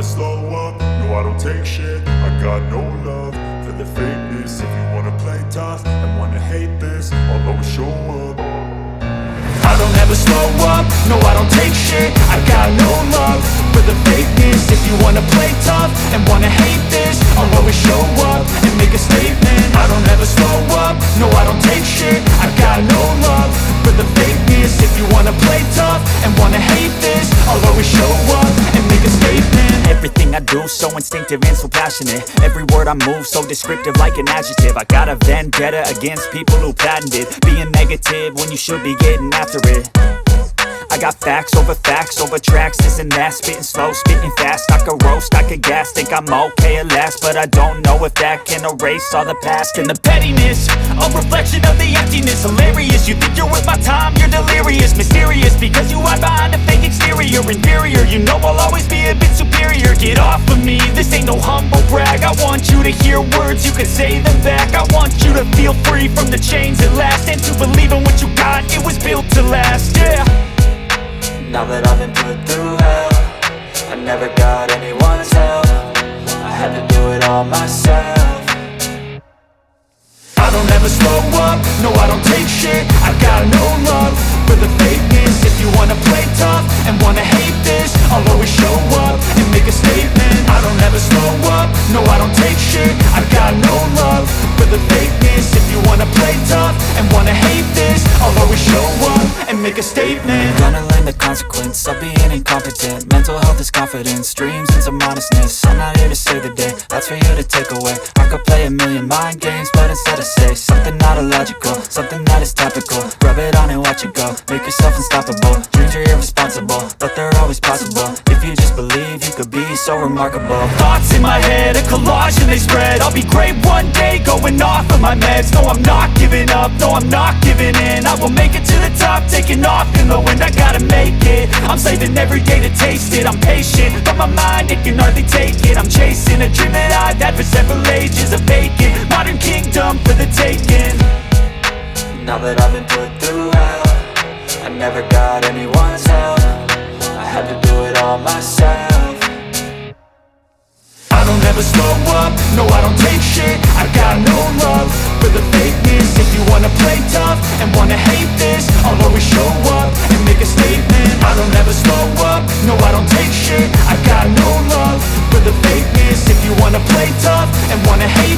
slow up, no I don't take shit. I got no love for the fakeness. If you wanna play tough and wanna hate this, I'll always show up. I don't ever slow up, no I don't take shit. I got no love for the fakeness. If you wanna play tough and wanna hate this, I'll always show up and make a statement. I don't ever slow up, no I don't take shit. I got no love for the fakeness. If you wanna play tough and wanna hate this, I'll always show up and make a statement. Everything I do so instinctive and so passionate. Every word I move so descriptive like an adjective. I got a vendetta against people who patented being negative when you should be getting after it. I got facts over tracks, this and that. Spitting slow, spitting fast, I could roast, I could gas. Think I'm okay at last, but I don't know if that can erase all the past. And the pettiness, a reflection of the emptiness. Hilarious, you think you're worth my time, you're delirious. Mysterious, because you hide behind a fake exterior. Inferior, you know I'll always be a bit superior. Get off of me, this ain't no humble brag. I want you to hear words, you can say them back. I want you to feel free from the chains at last, and to believe in what you got, it was built to last, yeah. Now that I've been put through hell, I never got anyone's help. I had to do it all myself. I don't ever slow up, no I don't take shit. I got no love for the fakeness. If you wanna play tough and wanna hate this, I'll always show up and make a statement. I don't ever slow up, no I don't take shit. I got no love for the fakeness. If you wanna play tough and wanna hate this, I'll always show up and make a statement. Gonna learn the consequence of being incompetent. Mental health is confidence, dreams and some honestness. I'm not here to save the day, that's for you to take away. I could play a million mind games, but instead I say something not illogical, something that is topical. Rub it on and watch it go, make yourself unstoppable. Dreams are irresponsible, but they're always possible. If you just believe, you could be so remarkable. Thoughts in my head, a collage and they spread. I'll be great one day, going off of my meds. No, I'm not giving up, no, I'm not giving in. I will make it to the top, taking off in the wind. I gotta make it, I'm saving every day to taste it. I'm patient, but my mind, it can hardly take it. I'm chasing a dream that I've had for several ages. A vacant, modern kingdom for the taking. Now that I've been put through hell, I never got anyone's help. I had to do it all myself. I don't ever slow up, no I don't take shit. I got no love for the fakeness. If you wanna play tough and wanna hate this, I'll always show up and make a statement. I don't ever slow up, no I don't take shit. I got no love for the fakeness. If you wanna play tough and wanna hate